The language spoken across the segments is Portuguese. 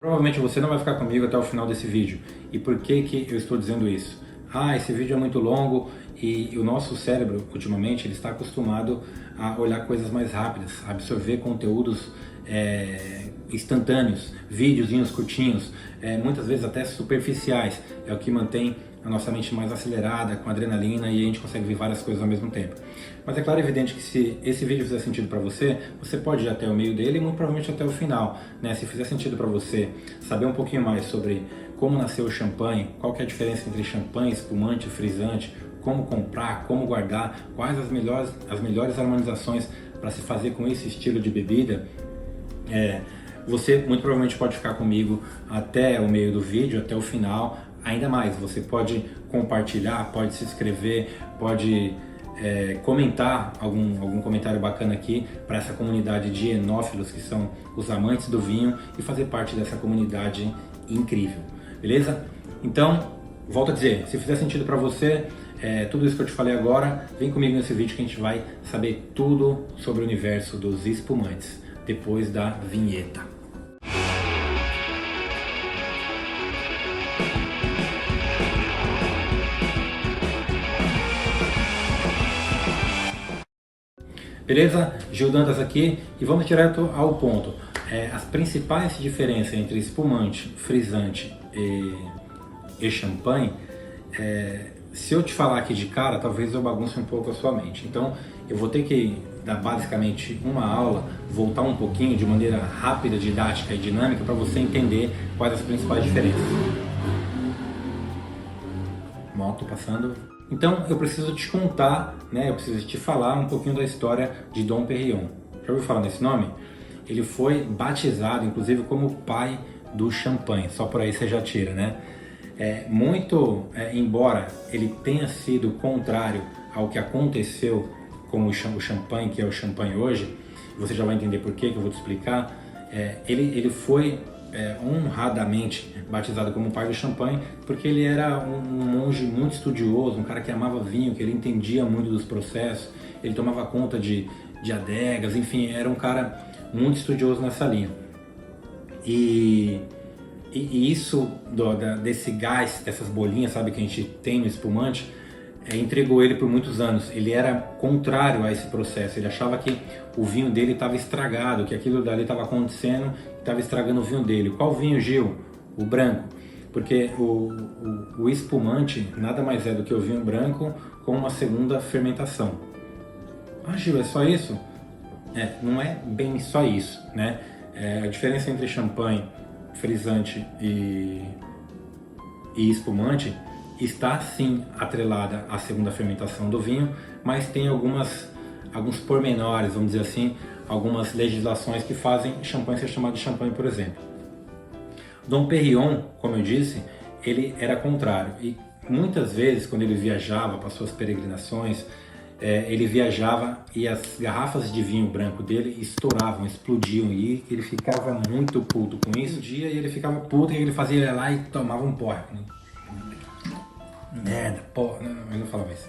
Provavelmente você não vai ficar comigo até o final desse vídeo. E por que que eu estou dizendo isso? Esse vídeo é muito longo e o nosso cérebro, ultimamente, ele está acostumado a olhar coisas mais rápidas, a absorver conteúdos instantâneos, videozinhos curtinhos, muitas vezes até superficiais. É o que mantém a nossa mente mais acelerada, com adrenalina, e a gente consegue ver várias coisas ao mesmo tempo. Mas é claro e evidente que se esse vídeo fizer sentido para você, você pode ir até o meio dele e muito provavelmente até o final, né? Se fizer sentido para você saber um pouquinho mais sobre como nasceu o champanhe, qual que é a diferença entre champanhe, espumante e frisante, como comprar, como guardar, quais as melhores harmonizações para se fazer com esse estilo de bebida, você muito provavelmente pode ficar comigo até o meio do vídeo, até o final. Ainda mais, você pode compartilhar, pode se inscrever, pode comentar algum comentário bacana aqui para essa comunidade de enófilos, que são os amantes do vinho, e fazer parte dessa comunidade incrível, beleza? Então, volto a dizer, se fizer sentido para você, tudo isso que eu te falei agora, vem comigo nesse vídeo que a gente vai saber tudo sobre o universo dos espumantes, depois da vinheta. Beleza? Gil Dantas aqui e vamos direto ao ponto. As principais diferenças entre espumante, frisante e champanhe, se eu te falar aqui de cara, talvez eu bagunce um pouco a sua mente. Então eu vou ter que dar basicamente uma aula, voltar um pouquinho de maneira rápida, didática e dinâmica para você entender quais as principais diferenças. Moto passando. Então eu preciso te contar, eu preciso te falar um pouquinho da história de Dom Pérignon. Já ouviu falar nesse nome? Ele foi batizado, inclusive, como o pai do champanhe. Só por aí você já tira, né? Embora ele tenha sido contrário ao que aconteceu com o champanhe, que é o champanhe hoje, você já vai entender por quê, que eu vou te explicar. Ele foi honradamente batizado como pai do champanhe, porque ele era um monge muito estudioso, um cara que amava vinho, que ele entendia muito dos processos, ele tomava conta de adegas, enfim, era um cara muito estudioso nessa linha. E isso desse gás, dessas bolinhas, sabe, que a gente tem no espumante, entregou ele por muitos anos. Ele era contrário a esse processo, ele achava que o vinho dele estava estragado, que aquilo dali estava acontecendo, estava estragando o vinho dele. Qual vinho, Gil? O branco. Porque o espumante nada mais é do que o vinho branco com uma segunda fermentação. Gil, é só isso? Não é bem só isso, né? A diferença entre champanhe, frisante e espumante está sim atrelada à segunda fermentação do vinho, mas tem alguns pormenores, vamos dizer assim, algumas legislações que fazem champanhe ser chamado de champanhe, por exemplo. Dom Pérignon, como eu disse, ele era contrário, e muitas vezes quando ele viajava para suas peregrinações, ele viajava e as garrafas de vinho branco dele estouravam, explodiam, e ele ficava muito puto com isso. Um dia ele ficava puto, e ele fazia, ele ia lá e tomava um porre. Merda, porra, eu não falava isso.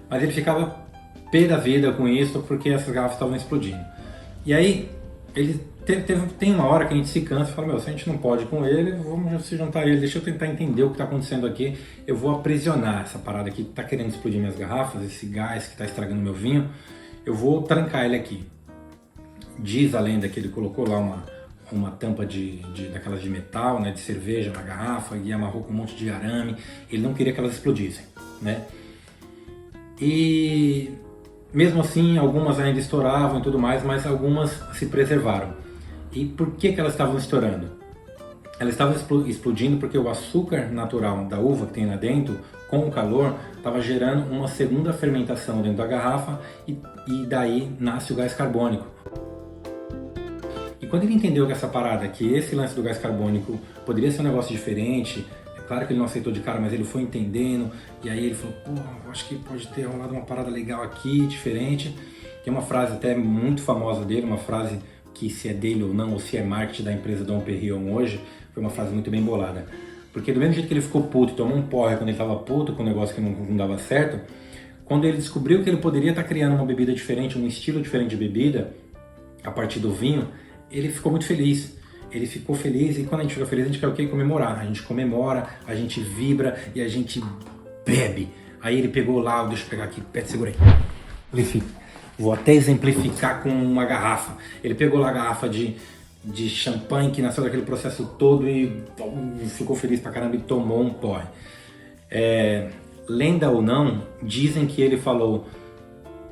Mas ele ficava pé da vida com isso, porque essas garrafas estavam explodindo. E aí, ele tem uma hora que a gente se cansa e fala, se a gente não pode ir com ele, vamos se juntar a ele, deixa eu tentar entender o que está acontecendo aqui, eu vou aprisionar essa parada aqui que está querendo explodir minhas garrafas, esse gás que está estragando meu vinho, eu vou trancar ele aqui. Diz a lenda que ele colocou lá uma tampa daquelas de metal, de cerveja na garrafa, e amarrou com um monte de arame. Ele não queria que elas explodissem, E mesmo assim, algumas ainda estouravam e tudo mais, mas algumas se preservaram. E por que elas estavam estourando? Elas estavam explodindo porque o açúcar natural da uva que tem lá dentro, com o calor, estava gerando uma segunda fermentação dentro da garrafa, e daí nasce o gás carbônico. E quando ele entendeu que essa parada, que esse lance do gás carbônico poderia ser um negócio diferente, é claro que ele não aceitou de cara, mas ele foi entendendo, e aí ele falou, eu acho que pode ter rolado uma parada legal aqui, diferente. Tem uma frase até muito famosa dele, uma frase que, se é dele ou não, ou se é marketing da empresa Dom Pérignon hoje, foi uma frase muito bem bolada. Porque do mesmo jeito que ele ficou puto e tomou um porre quando ele estava puto com um negócio que não dava certo, quando ele descobriu que ele poderia estar criando uma bebida diferente, um estilo diferente de bebida, a partir do vinho, ele ficou muito feliz. ele ficou feliz, e quando a gente fica feliz, a gente quer o quê? Comemorar. A gente comemora, a gente vibra e a gente bebe. Aí ele pegou lá, deixa eu pegar aqui, segura aí. Vou até exemplificar com uma garrafa. Ele pegou lá a garrafa de champanhe que nasceu daquele processo todo e ficou feliz pra caramba e tomou um porre. Lenda ou não, dizem que ele falou: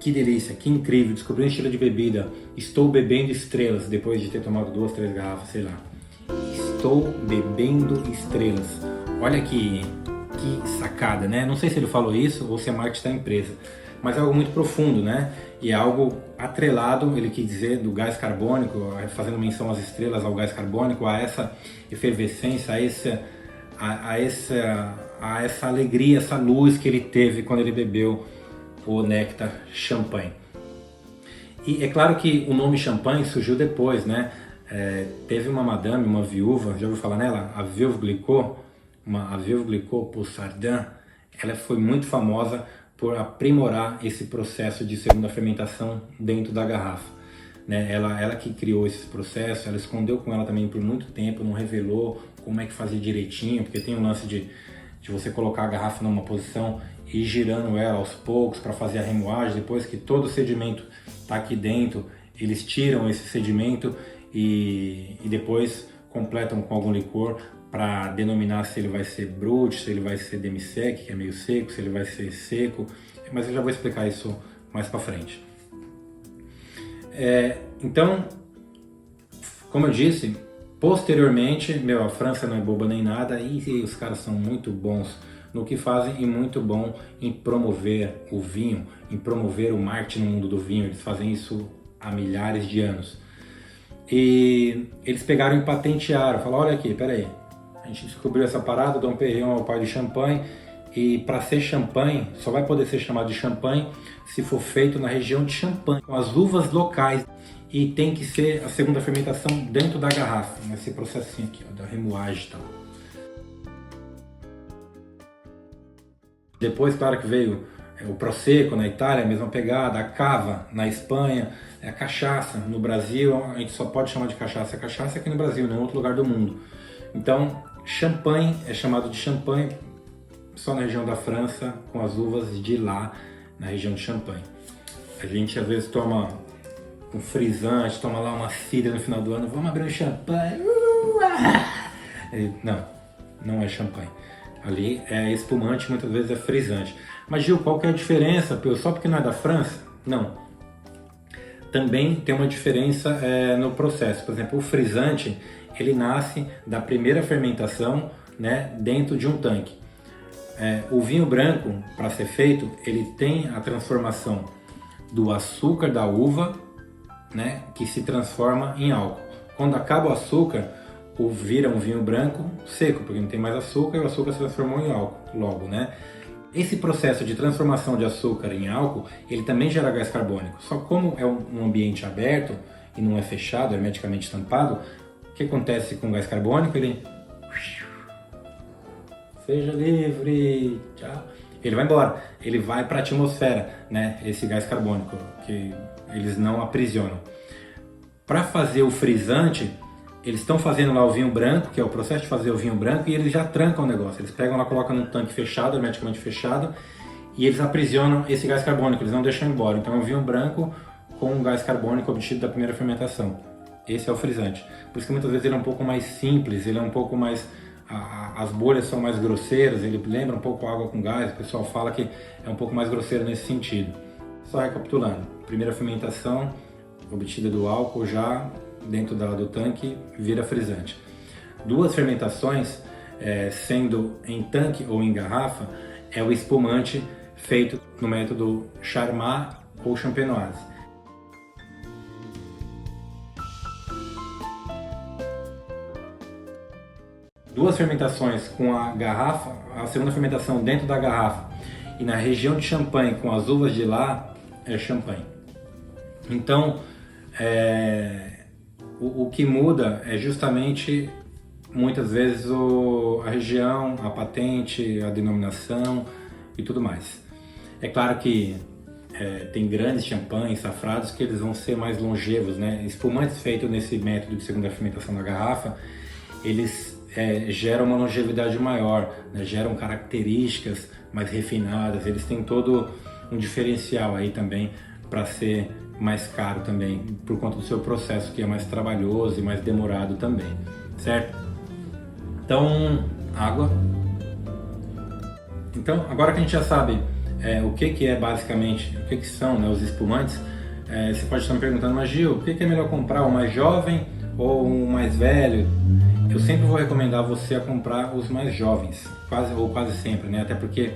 que delícia, que incrível, descobri um estilo de bebida, estou bebendo estrelas, depois de ter tomado 2, 3 garrafas, sei lá. Estou bebendo estrelas. Olha que sacada, né? Não sei se ele falou isso ou se é marketing da empresa, mas é algo muito profundo, né? E é algo atrelado, ele quis dizer, do gás carbônico, fazendo menção às estrelas, ao gás carbônico, a essa efervescência, a essa alegria, essa luz que ele teve quando ele bebeu o néctar champanhe. E é claro que o nome champanhe surgiu depois, né? Teve uma madame, uma viúva, já ouviu falar nela? A Veuve Clicquot, a Veuve Clicquot Poussardin. Ela foi muito famosa por aprimorar esse processo de segunda fermentação dentro da garrafa, né? Ela que criou esse processo, ela escondeu com ela também por muito tempo, não revelou como é que fazia direitinho, porque tem um lance de você colocar a garrafa numa posição e ir girando ela aos poucos para fazer a remoagem. Depois que todo o sedimento está aqui dentro, eles tiram esse sedimento e depois completam com algum licor para denominar se ele vai ser brut, se ele vai ser demi-sec, que é meio seco, se ele vai ser seco, mas eu já vou explicar isso mais para frente. Então, como eu disse, posteriormente, a França não é boba nem nada, e os caras são muito bons no que fazem e muito bom em promover o vinho, em promover o marketing no mundo do vinho. Eles fazem isso há milhares de anos. E eles pegaram e patentearam, falaram: olha aqui, peraí, a gente descobriu essa parada, Dom Perignon é o pai de champanhe, e para ser champanhe, só vai poder ser chamado de champanhe se for feito na região de Champagne, com as uvas locais, e tem que ser a segunda fermentação dentro da garrafa, nesse processinho aqui, ó, da remoagem e tal. Depois, claro que veio o Prosecco na Itália, a mesma pegada, a Cava na Espanha, a cachaça no Brasil, a gente só pode chamar de cachaça aqui no Brasil, não em outro lugar do mundo. Então, champanhe é chamado de champanhe só na região da França, com as uvas de lá, na região de Champagne. A gente às vezes toma um frisante, toma lá uma cidra no final do ano, vamos abrir um champanhe. Não é champanhe. Ali é espumante, muitas vezes é frisante. Mas Gil, qual que é a diferença? Só porque não é da França? Não. Também tem uma diferença no processo. Por exemplo, o frisante, ele nasce da primeira fermentação, né, dentro de um tanque. O vinho branco, para ser feito, ele tem a transformação do açúcar da uva, né, que se transforma em álcool. Quando acaba o açúcar, vira um vinho branco seco, porque não tem mais açúcar, e o açúcar se transformou em álcool logo, né? Esse processo de transformação de açúcar em álcool, ele também gera gás carbônico. Só como é um ambiente aberto e não é fechado, hermeticamente tampado, o que acontece com o gás carbônico? Ele seja livre, tchau. Ele vai embora, ele vai para a atmosfera, né? Esse gás carbônico que eles não aprisionam. Para fazer o frisante, eles estão fazendo lá o vinho branco, que é o processo de fazer o vinho branco, e eles já trancam o negócio. Eles pegam lá, colocam num tanque fechado, hermeticamente fechado, e eles aprisionam esse gás carbônico, eles não deixam embora. Então é um vinho branco com um gás carbônico obtido da primeira fermentação. Esse é o frisante. Por isso que muitas vezes ele é um pouco mais simples, ele é um pouco mais... as bolhas são mais grosseiras, ele lembra um pouco água com gás, o pessoal fala que é um pouco mais grosseiro nesse sentido. Só recapitulando, primeira fermentação obtida do álcool já dentro do tanque vira frisante. 2 fermentações, sendo em tanque ou em garrafa, é o espumante feito no método Charmat ou Champenoise. Duas fermentações com a garrafa, a segunda fermentação dentro da garrafa e na região de Champagne com as uvas de lá é champanhe. Então, o que muda é justamente muitas vezes a região, a patente, a denominação e tudo mais. É claro que tem grandes champanhes, safrados, que eles vão ser mais longevos, né? Espumantes feitos nesse método de segunda fermentação na garrafa, eles geram uma longevidade maior, né? Geram características mais refinadas, eles têm todo um diferencial aí também para ser mais caro também, por conta do seu processo que é mais trabalhoso e mais demorado também, certo? Então, água. Então, agora que a gente já sabe o que é basicamente, o que são, né, os espumantes, você pode estar me perguntando, mas Gil, o que é melhor comprar, o mais jovem ou o mais velho? Eu sempre vou recomendar você a comprar os mais jovens, quase sempre, né? Até porque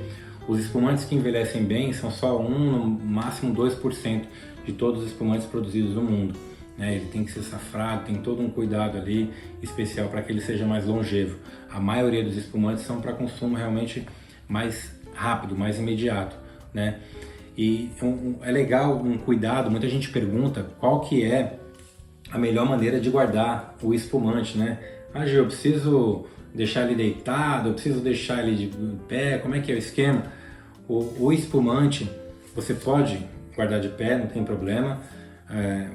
os espumantes que envelhecem bem são só 1, no máximo 2% de todos os espumantes produzidos no mundo, né? Ele tem que ser safrado, tem todo um cuidado ali especial para que ele seja mais longevo. A maioria dos espumantes são para consumo realmente mais rápido, mais imediato, né? E é legal um cuidado, muita gente pergunta qual que é a melhor maneira de guardar o espumante, né? Ah, Gil, eu preciso deixar ele deitado, eu preciso deixar ele de pé, como é que é o esquema? O espumante você pode guardar de pé, não tem problema.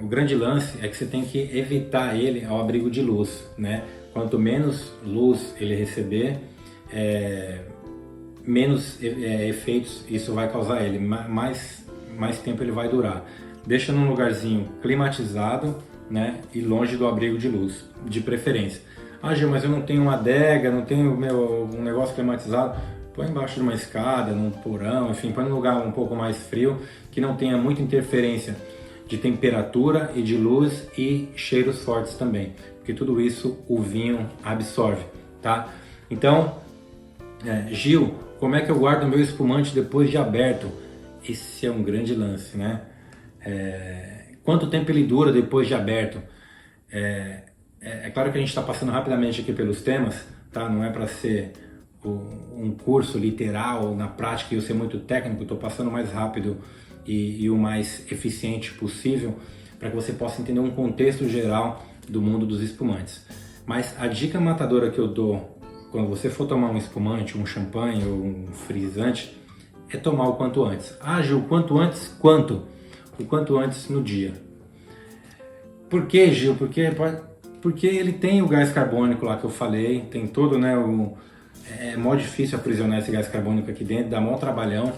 O grande lance é que você tem que evitar ele ao abrigo de luz, né? Quanto menos luz ele receber, menos efeitos isso vai causar ele, mais tempo ele vai durar. Deixa num lugarzinho climatizado, né? E longe do abrigo de luz, de preferência. Ah, Gil, mas eu não tenho uma adega, não tenho um negócio climatizado. Põe embaixo de uma escada, num porão, enfim, põe num lugar um pouco mais frio, que não tenha muita interferência de temperatura e de luz e cheiros fortes também, porque tudo isso o vinho absorve, tá? Então, Gil, como é que eu guardo o meu espumante depois de aberto? Esse é um grande lance, né? Quanto tempo ele dura depois de aberto? É claro que a gente está passando rapidamente aqui pelos temas, tá? Não é para ser um curso literal na prática e eu ser muito técnico, estou passando o mais rápido e o mais eficiente possível para que você possa entender um contexto geral do mundo dos espumantes. Mas a dica matadora que eu dou quando você for tomar um espumante, um champanhe ou um frisante, é tomar o quanto antes. Ah, Gil, quanto antes? Quanto? O quanto antes no dia. Por que, Gil? Porque ele tem o gás carbônico lá que eu falei, tem todo, né, é mó difícil aprisionar esse gás carbônico aqui dentro, dá mó trabalhão.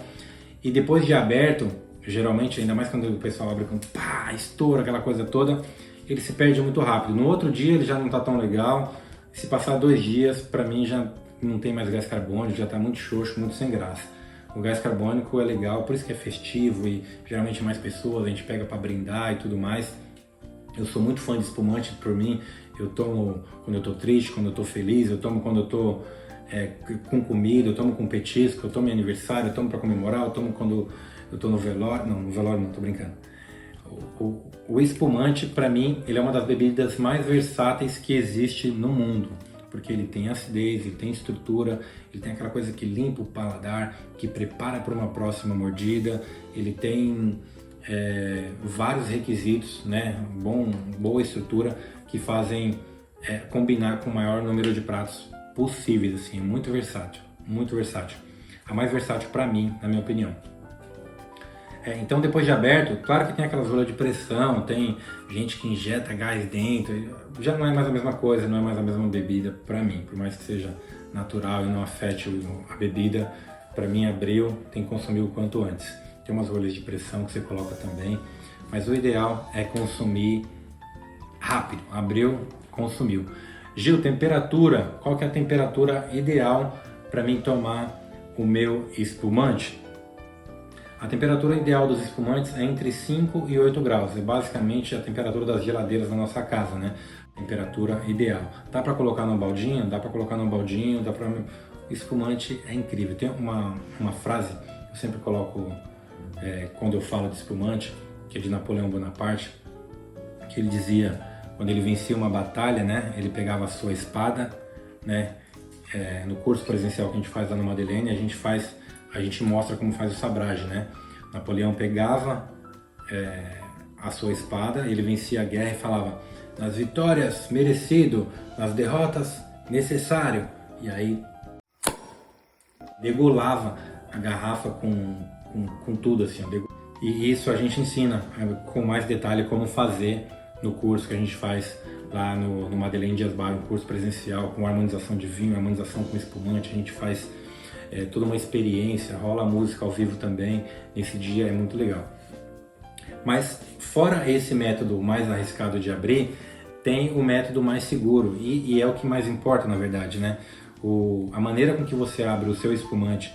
E depois de aberto, geralmente, ainda mais quando o pessoal abre com pá, estoura, aquela coisa toda, ele se perde muito rápido. No outro dia ele já não tá tão legal. Se passar 2 dias, para mim já não tem mais gás carbônico, já está muito xoxo, muito sem graça. O gás carbônico é legal, por isso que é festivo e geralmente mais pessoas, a gente pega para brindar e tudo mais. Eu sou muito fã de espumante, por mim, eu tomo quando eu tô triste, quando eu tô feliz, eu tomo quando eu tô com comida, eu tomo com petisco, eu tomo em aniversário, eu tomo para comemorar, eu tomo quando eu tô no velório, não, no velório não, tô brincando. O espumante, para mim, ele é uma das bebidas mais versáteis que existe no mundo, porque ele tem acidez, ele tem estrutura, ele tem aquela coisa que limpa o paladar, que prepara para uma próxima mordida, ele tem vários requisitos, né, boa estrutura, que fazem combinar com o maior número de pratos possíveis, assim, muito versátil, muito versátil. A mais versátil para mim, na minha opinião. Então, depois de aberto, claro que tem aquelas rolas de pressão, tem gente que injeta gás dentro, já não é mais a mesma coisa, não é mais a mesma bebida para mim, por mais que seja natural e não afete a bebida, para mim abriu, tem que consumir o quanto antes. Tem umas rolhas de pressão que você coloca também, mas o ideal é consumir rápido, abriu, consumiu. Gil, temperatura, qual que é a temperatura ideal para mim tomar o meu espumante? A temperatura ideal dos espumantes é entre 5 e 8 graus, é basicamente a temperatura das geladeiras da nossa casa, né? Temperatura ideal. Dá para colocar no baldinho? Dá para colocar no baldinho, dá para... Espumante é incrível. Tem uma frase que eu sempre coloco quando eu falo de espumante, que é de Napoleão Bonaparte, que ele dizia, quando ele vencia uma batalha, né? Ele pegava a sua espada, né? No curso presencial que a gente faz lá no Madeleine, a gente mostra como faz o sabrage, né? Napoleão pegava a sua espada, ele vencia a guerra e falava: nas vitórias, merecido, nas derrotas, necessário. E aí degolava a garrafa com tudo, assim, E isso a gente ensina com mais detalhe como fazer no curso que a gente faz lá no Madeleine Dias Bar, um curso presencial com harmonização de vinho, harmonização com espumante. A gente faz toda uma experiência, rola música ao vivo também. Nesse dia é muito legal. Mas fora esse método mais arriscado de abrir, tem o método mais seguro e é o que mais importa, na verdade, né? A maneira com que você abre o seu espumante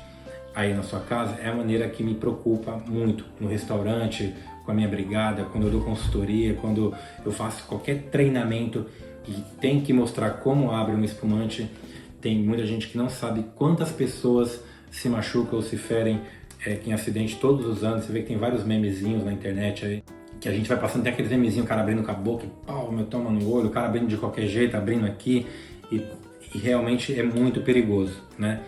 aí na sua casa é a maneira que me preocupa muito no restaurante, com a minha brigada, quando eu dou consultoria, quando eu faço qualquer treinamento e tem que mostrar como abre um espumante. Tem muita gente que não sabe quantas pessoas se machucam ou se ferem em acidente todos os anos. Você vê que tem vários memezinhos na internet aí, que a gente vai passando, tem aquele memezinho, o cara abrindo com a boca, e pau, meu, toma no olho, o cara abrindo de qualquer jeito, abrindo aqui, e realmente é muito perigoso, né?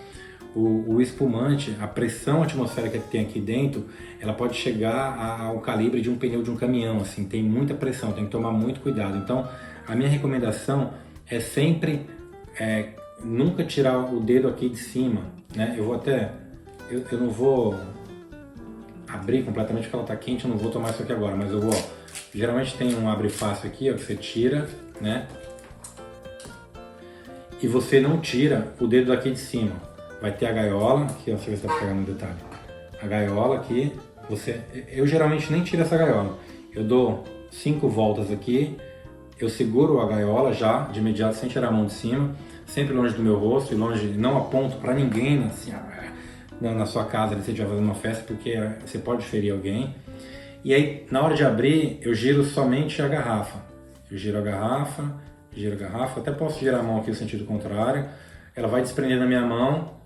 O espumante, a pressão atmosférica que tem aqui dentro, ela pode chegar ao calibre de um pneu de um caminhão, assim, tem muita pressão, tem que tomar muito cuidado. Então, a minha recomendação é sempre nunca tirar o dedo aqui de cima, né? Eu não vou abrir completamente porque ela tá quente, eu não vou tomar isso aqui agora, mas eu vou, geralmente tem um abre fácil aqui, ó, que você tira, né? E você não tira o dedo daqui de cima. Vai ter a gaiola, aqui ó, deixa eu ver se dá pra pegar no detalhe. A gaiola aqui, eu geralmente nem tiro essa gaiola. Eu dou 5 voltas aqui, eu seguro a gaiola já, de imediato, sem tirar a mão de cima, sempre longe do meu rosto e longe, não aponto pra ninguém, assim, na sua casa, se você estiver fazendo uma festa, porque você pode ferir alguém. E aí, na hora de abrir, eu giro somente a garrafa. Eu giro a garrafa, até posso girar a mão aqui no sentido contrário. Ela vai desprender na minha mão.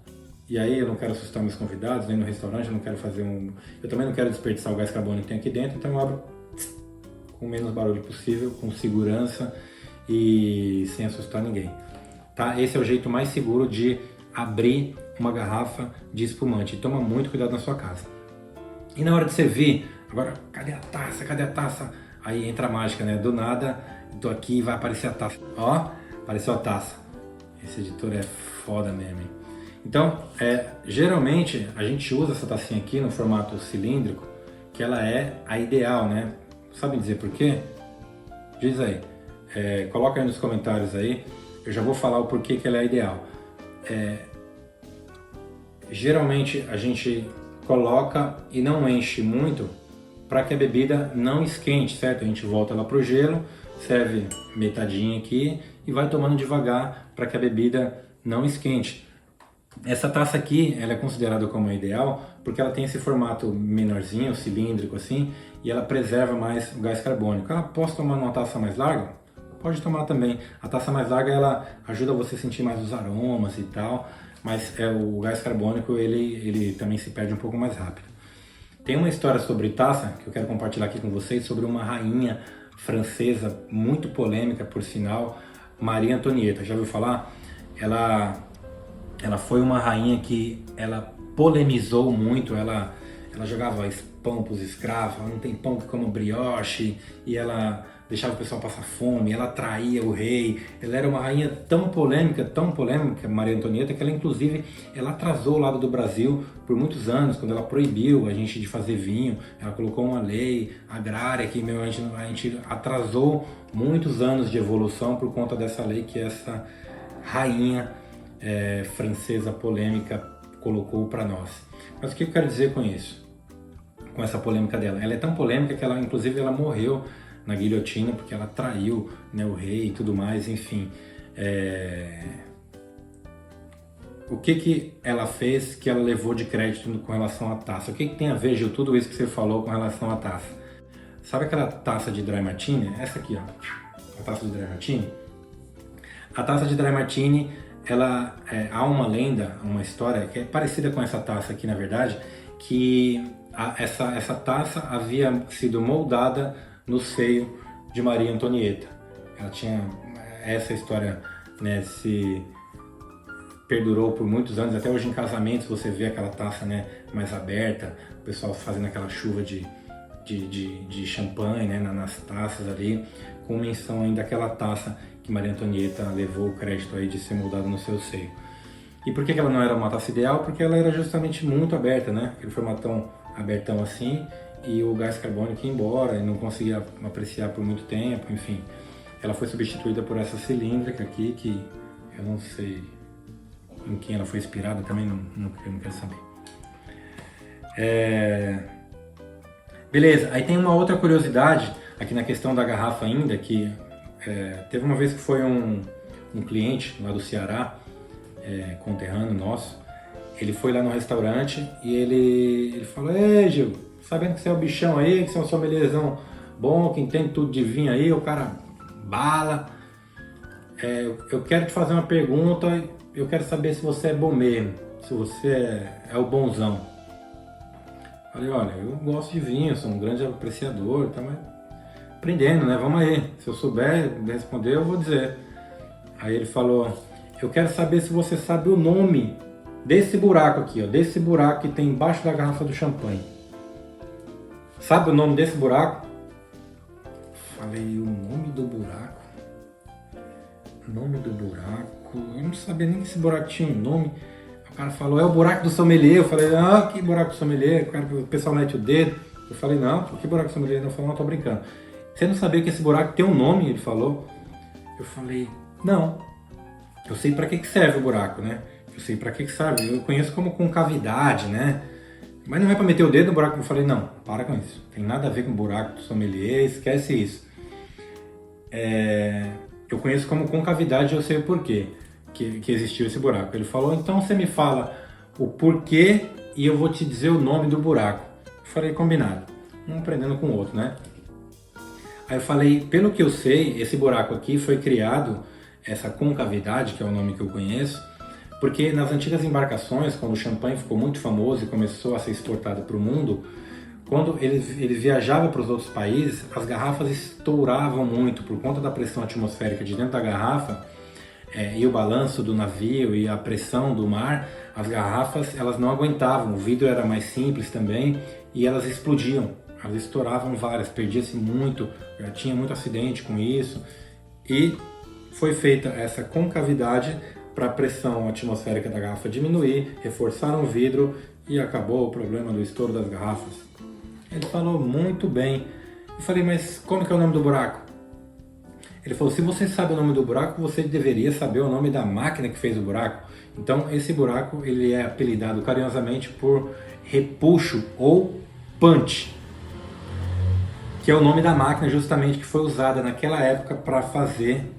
E aí eu não quero assustar meus convidados, nem no restaurante, eu não quero eu também não quero desperdiçar o gás carbônico que tem aqui dentro, então eu abro com o menos barulho possível, com segurança e sem assustar ninguém. Tá? Esse é o jeito mais seguro de abrir uma garrafa de espumante. Toma muito cuidado na sua casa. E na hora de servir, agora, cadê a taça? Cadê a taça? Aí entra a mágica, né? Do nada, eu tô aqui e vai aparecer a taça. Ó, apareceu a taça. Esse editor é foda mesmo, hein? Então, geralmente a gente usa essa tacinha aqui no formato cilíndrico, que ela é a ideal, né? Sabe dizer por quê? Diz aí. Coloca aí nos comentários aí. Eu já vou falar o porquê que ela é ideal. Geralmente a gente coloca e não enche muito para que a bebida não esquente, certo? A gente volta ela pro gelo, serve metadinha aqui e vai tomando devagar para que a bebida não esquente. Essa taça aqui, ela é considerada como a ideal porque ela tem esse formato menorzinho, cilíndrico assim, e ela preserva mais o gás carbônico. Posso tomar numa taça mais larga? Pode tomar também. A taça mais larga, ela ajuda você a sentir mais os aromas e tal, mas o gás carbônico, ele também se perde um pouco mais rápido. Tem uma história sobre taça que eu quero compartilhar aqui com vocês, sobre uma rainha francesa muito polêmica, por sinal, Maria Antonieta. Já ouviu falar? Ela foi uma rainha que ela polemizou muito, ela jogava pão para os escravos, ela não tem pão que como brioche, e ela deixava o pessoal passar fome, ela traía o rei. Ela era uma rainha tão polêmica, Maria Antonieta, que ela inclusive ela atrasou o lado do Brasil por muitos anos, quando ela proibiu a gente de fazer vinho. Ela colocou uma lei agrária que a gente atrasou muitos anos de evolução por conta dessa lei que essa rainha francesa polêmica colocou para nós. Mas o que eu quero dizer com isso? Com essa polêmica dela? Ela é tão polêmica que ela, inclusive, ela morreu na guilhotina porque ela traiu, né, o rei e tudo mais, enfim. O que ela fez que ela levou de crédito com relação à taça? O que tem a ver, Gil, tudo isso que você falou com relação à taça? Sabe aquela taça de Dry Martini? Essa aqui, ó, a taça de Dry Martini. A taça de Dry Martini, há uma lenda, uma história que é parecida com essa taça aqui, na verdade, que essa taça havia sido moldada no seio de Maria Antonieta. Ela tinha essa história, né, se perdurou por muitos anos. Até hoje em casamentos você vê aquela taça, né, mais aberta, o pessoal fazendo aquela chuva de champanhe, né, nas taças ali, com menção ainda daquela taça que Maria Antonieta levou o crédito aí de ser moldada no seu seio. E por que ela não era uma taça ideal? Porque ela era justamente muito aberta, né? Aquele formatão abertão assim, e o gás carbônico ia embora e não conseguia apreciar por muito tempo, enfim. Ela foi substituída por essa cilíndrica aqui, que eu não sei em quem ela foi inspirada, também não quero saber. Beleza, aí tem uma outra curiosidade aqui na questão da garrafa ainda, que teve uma vez que foi um cliente lá do Ceará, conterrâneo nosso, ele foi lá no restaurante e ele falou: "Ei, Gil, sabendo que você é o bichão aí, que você é um sommeliérzão bom, que entende tudo de vinho aí, o cara bala, eu quero te fazer uma pergunta, eu quero saber se você é bom mesmo, se você é o bonzão." Falei: "Olha, eu gosto de vinho, sou um grande apreciador, tá, mas aprendendo, né? Vamos aí, se eu souber responder, eu vou dizer." Aí ele falou: "Eu quero saber se você sabe o nome desse buraco aqui, ó, desse buraco que tem embaixo da garrafa do champanhe. Sabe o nome desse buraco?" Falei: "O nome do buraco? O nome do buraco?" Eu não sabia nem que esse buraco tinha um nome. O cara falou: "É o buraco do sommelier." Eu falei: "Ah, que buraco do sommelier?" O pessoal mete o dedo. Eu falei: "Não, que buraco do sommelier?" Ele falou: "Não, tô brincando." "Você não sabia que esse buraco tem um nome?" Ele falou. Eu falei: "Não, eu sei para que serve o buraco, né? Eu sei para que serve, eu conheço como concavidade, né? Mas não é para meter o dedo no buraco." Eu falei: "Não, para com isso, tem nada a ver com o buraco do sommelier, esquece isso. Eu conheço como concavidade, eu sei o porquê que existiu esse buraco." Ele falou: "Então você me fala o porquê e eu vou te dizer o nome do buraco." Eu falei: "Combinado." Um aprendendo com o outro, né? Aí eu falei: "Pelo que eu sei, esse buraco aqui foi criado, essa concavidade, que é o nome que eu conheço, porque nas antigas embarcações, quando o champanhe ficou muito famoso e começou a ser exportado para o mundo, quando ele viajava para os outros países, as garrafas estouravam muito por conta da pressão atmosférica de dentro da garrafa, e o balanço do navio e a pressão do mar. As garrafas, elas não aguentavam, o vidro era mais simples também e elas explodiam, elas estouravam várias, perdia-se muito, já tinha muito acidente com isso, e foi feita essa concavidade para a pressão atmosférica da garrafa diminuir, reforçaram o vidro e acabou o problema do estouro das garrafas." Ele falou: "Muito bem." Eu falei: "Mas como que é o nome do buraco?" Ele falou: "Se você sabe o nome do buraco, você deveria saber o nome da máquina que fez o buraco." Então esse buraco ele é apelidado carinhosamente por repuxo ou punch, que é o nome da máquina justamente que foi usada naquela época para fazer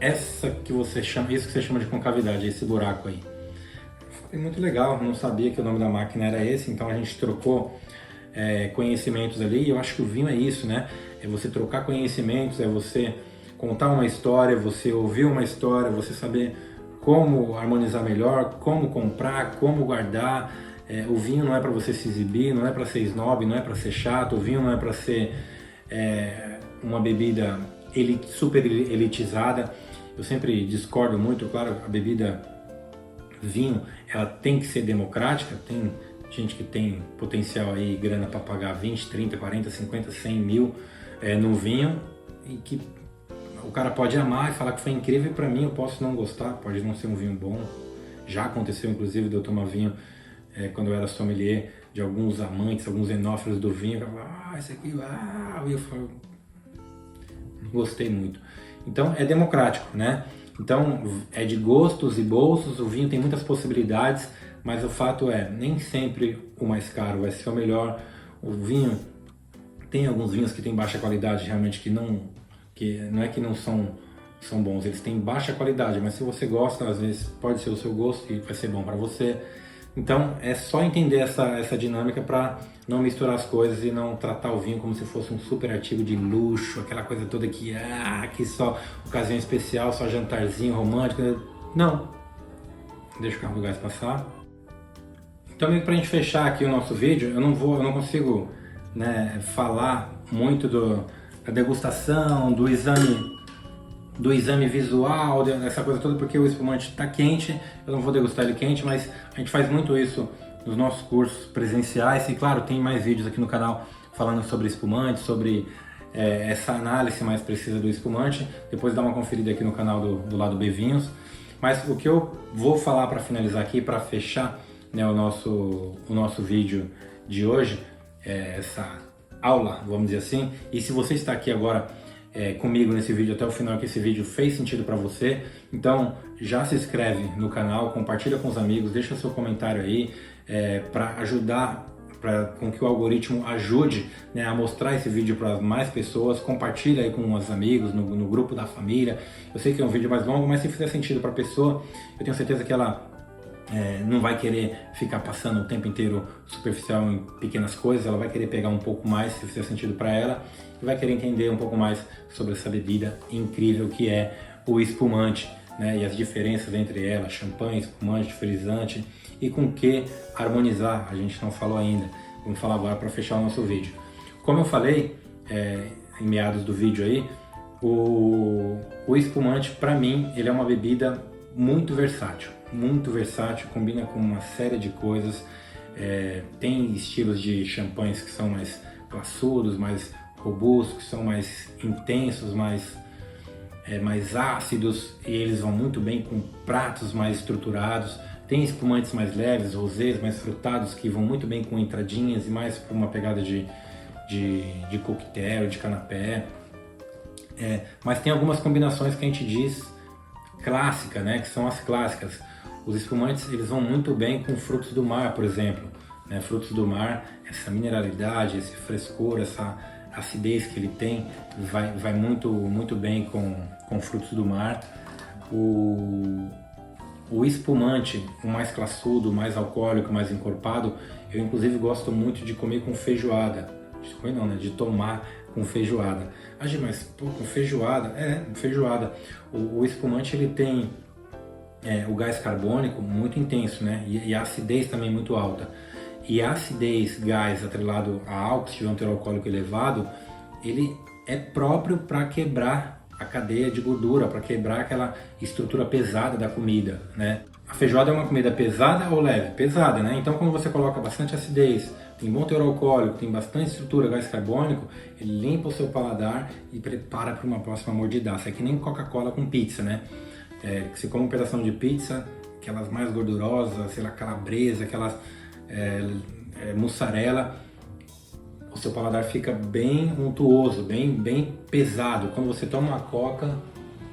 isso que você chama de concavidade, esse buraco aí. Foi muito legal, não sabia que o nome da máquina era esse, então a gente trocou conhecimentos ali, e eu acho que o vinho é isso, né? É você trocar conhecimentos, é você contar uma história, você ouvir uma história, você saber como harmonizar melhor, como comprar, como guardar. O vinho não é para você se exibir, não é para ser snob, não é para ser chato, o vinho não é para ser uma bebida super elitizada. Eu sempre discordo muito, claro, a bebida vinho, ela tem que ser democrática. Tem gente que tem potencial aí, grana para pagar 20, 30, 40, 50, 100 mil no vinho, e que o cara pode amar e falar que foi incrível, e para mim eu posso não gostar, pode não ser um vinho bom. Já aconteceu inclusive de eu tomar vinho quando eu era sommelier, de alguns amantes, alguns enófilos do vinho, eu falava: "Esse aqui, e eu falo: não gostei muito." Então é democrático, né? Então é de gostos e bolsos, o vinho tem muitas possibilidades, mas o fato é, nem sempre o mais caro vai ser o melhor. O vinho, tem alguns vinhos que têm baixa qualidade, realmente, que não é que não são bons, eles têm baixa qualidade, mas se você gosta, às vezes pode ser o seu gosto e vai ser bom para você. Então é só entender essa dinâmica para não misturar as coisas e não tratar o vinho como se fosse um super artigo de luxo, aquela coisa toda que só ocasião especial, só jantarzinho romântico. Não. Deixa o carro do gás passar. Então, para a gente fechar aqui o nosso vídeo, eu não consigo, né, falar muito da degustação, do exame visual, dessa coisa toda, porque o espumante está quente. Eu não vou degustar ele quente, mas a gente faz muito isso nos nossos cursos presenciais. E claro, tem mais vídeos aqui no canal falando sobre espumante, sobre essa análise mais precisa do espumante. Depois dá uma conferida aqui no canal do Lado B Vinhos. Mas o que eu vou falar para finalizar aqui, para fechar, né, o nosso vídeo de hoje, essa aula, vamos dizer assim. E se você está aqui agora comigo nesse vídeo até o final, que esse vídeo fez sentido para você, então já se inscreve no canal, compartilha com os amigos, deixa seu comentário aí para ajudar, com que o algoritmo ajude, né, a mostrar esse vídeo para mais pessoas. Compartilha aí com os amigos, no grupo da família. Eu sei que é um vídeo mais longo, mas se fizer sentido para a pessoa, eu tenho certeza que ela não vai querer ficar passando o tempo inteiro superficial em pequenas coisas. Ela vai querer pegar um pouco mais, se fizer sentido para ela, e vai querer entender um pouco mais sobre essa bebida incrível que é o espumante, né, e as diferenças entre ela, champanhe, espumante, frisante, e com que harmonizar, a gente não falou ainda. Vamos falar agora para fechar o nosso vídeo. Como eu falei em meados do vídeo aí, o espumante, para mim, ele é uma bebida muito versátil, combina com uma série de coisas. Tem estilos de champanhes que são mais classudos, mais robustos, que são mais intensos, mais ácidos, e eles vão muito bem com pratos mais estruturados. Tem espumantes mais leves, rosés mais frutados, que vão muito bem com entradinhas e mais com uma pegada de coquetel, de canapé. Mas tem algumas combinações que a gente diz clássica, né, que são as clássicas. Os espumantes, eles vão muito bem com frutos do mar, por exemplo, né? Frutos do mar, essa mineralidade, esse frescor, essa acidez que ele tem, vai muito bem com frutos do mar. O espumante, o mais classudo, mais alcoólico, mais encorpado, eu inclusive gosto muito de comer com feijoada. De tomar com feijoada. Mas pô, com feijoada? Feijoada. O espumante, ele tem o gás carbônico muito intenso, né? E a acidez também muito alta. E a acidez, gás atrelado a álcool, se tiver um teor alcoólico elevado, ele é próprio para quebrar a cadeia de gordura, para quebrar aquela estrutura pesada da comida, né? A feijoada é uma comida pesada ou leve? Pesada, né? Então, quando você coloca bastante acidez, tem bom teor alcoólico, tem bastante estrutura, gás carbônico, ele limpa o seu paladar e prepara para uma próxima mordidaça. É que nem Coca-Cola com pizza, né? Você come um pedaço de pizza, aquelas mais gordurosas, sei lá, calabresa, aquelas mussarela, o seu paladar fica bem untuoso, bem pesado. Quando você toma uma coca,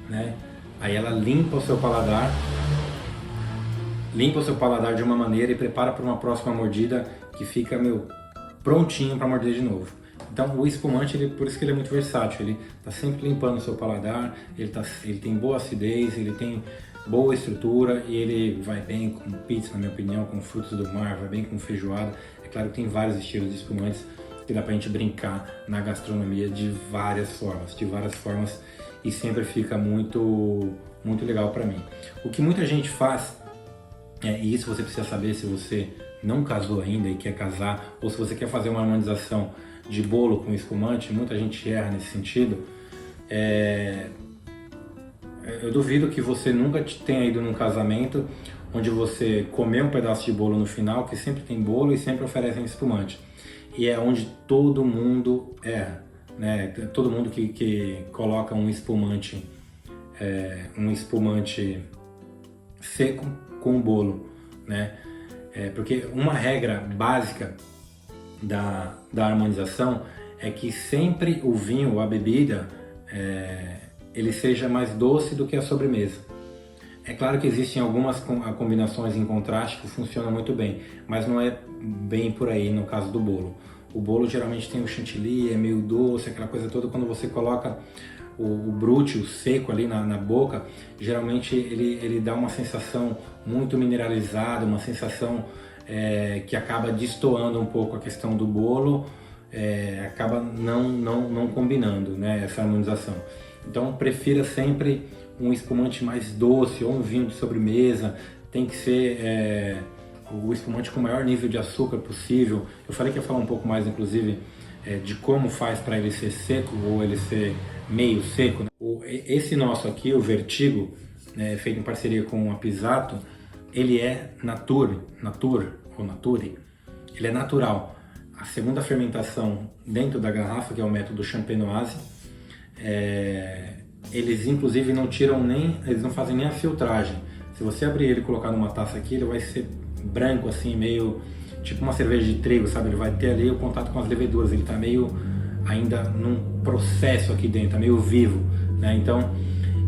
né, aí ela limpa o seu paladar de uma maneira e prepara para uma próxima mordida que fica, prontinho para morder de novo. Então o espumante, por isso que ele é muito versátil, ele está sempre limpando o seu paladar, ele tem boa acidez, ele tem boa estrutura e ele vai bem com pizza, na minha opinião, com frutos do mar, vai bem com feijoada. É claro que tem vários estilos de espumantes que dá pra gente brincar na gastronomia de várias formas, e sempre fica muito legal para mim. O que muita gente faz, e isso você precisa saber se você não casou ainda e quer casar, ou se você quer fazer uma harmonização de bolo com espumante, muita gente erra nesse sentido. Eu duvido que você nunca tenha ido num casamento onde você comeu um pedaço de bolo no final, que sempre tem bolo e sempre oferecem espumante. E é onde todo mundo erra, né? Todo mundo que coloca um espumante seco com o bolo, né? Porque uma regra básica da harmonização é que sempre o vinho ou a bebida ele seja mais doce do que a sobremesa. É claro que existem algumas combinações em contraste que funcionam muito bem, mas não é bem por aí no caso do bolo. O bolo geralmente tem o chantilly, é meio doce, aquela coisa toda. Quando você coloca o brute, o seco ali na boca, geralmente ele dá uma sensação muito mineralizada, uma sensação que acaba destoando um pouco a questão do bolo, acaba não combinando, né, essa harmonização. Então prefira sempre um espumante mais doce ou um vinho de sobremesa. Tem que ser o espumante com o maior nível de açúcar possível. Eu falei que ia falar um pouco mais, inclusive, de como faz para ele ser seco ou ele ser meio seco. Esse nosso aqui, o Vertigo, feito em parceria com a Pisato, ele é Nature, ele é natural. A segunda fermentação dentro da garrafa, que é o método Champenoise, eles inclusive eles não fazem nem a filtragem. Se você abrir ele e colocar numa taça aqui, ele vai ser branco assim, meio tipo uma cerveja de trigo, sabe? Ele vai ter ali o contato com as leveduras, ele está meio ainda num processo aqui dentro, tá meio vivo, né? Então,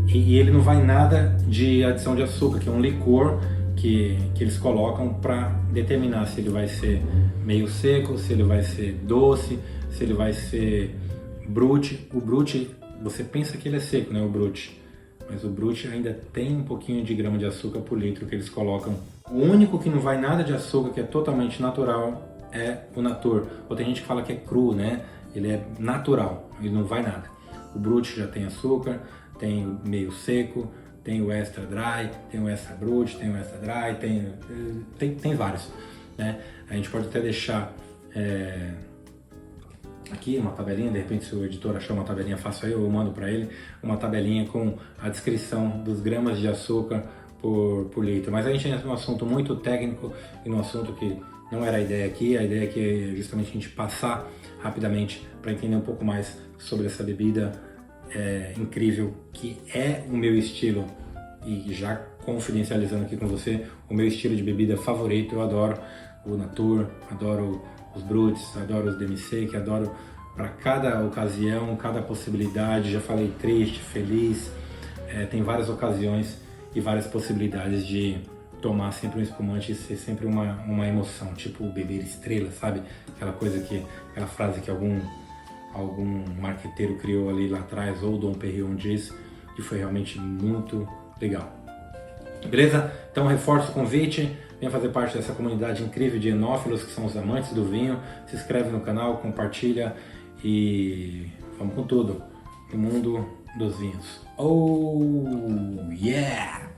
e ele não vai nada de adição de açúcar, que é um licor que eles colocam para determinar se ele vai ser meio seco, se ele vai ser doce, se ele vai ser brute. O brute, você pensa que ele é seco, né, o brute, mas o brute ainda tem um pouquinho de grama de açúcar por litro que eles colocam. O único que não vai nada de açúcar, que é totalmente natural, é o Natur. Ou tem gente que fala que é cru, né? Ele é natural, ele não vai nada. O brute já tem açúcar, tem o meio seco, tem o extra dry, tem o extra brute, tem o extra dry, tem vários, né? A gente pode até deixar aqui uma tabelinha, de repente se o editor achar uma tabelinha fácil aí, eu mando para ele uma tabelinha com a descrição dos gramas de açúcar por litro. Mas a gente entra num assunto muito técnico e num assunto que não era a ideia aqui. A ideia aqui é justamente a gente passar rapidamente para entender um pouco mais sobre essa bebida incrível que é o meu estilo, e já confidencializando aqui com você, o meu estilo de bebida favorito. Eu adoro o Natur, adoro os Brutes, adoro os demi-sec, adoro para cada ocasião, cada possibilidade. Já falei triste, feliz, tem várias ocasiões e várias possibilidades de tomar sempre um espumante e ser sempre uma emoção, tipo beber estrela, sabe? Aquela frase que algum marqueteiro criou ali lá atrás, ou Dom Perignon diz, que foi realmente muito legal. Beleza? Então reforço o convite, venha fazer parte dessa comunidade incrível de enófilos, que são os amantes do vinho. Se inscreve no canal, compartilha e vamos com tudo no mundo dos vinhos. Oh yeah!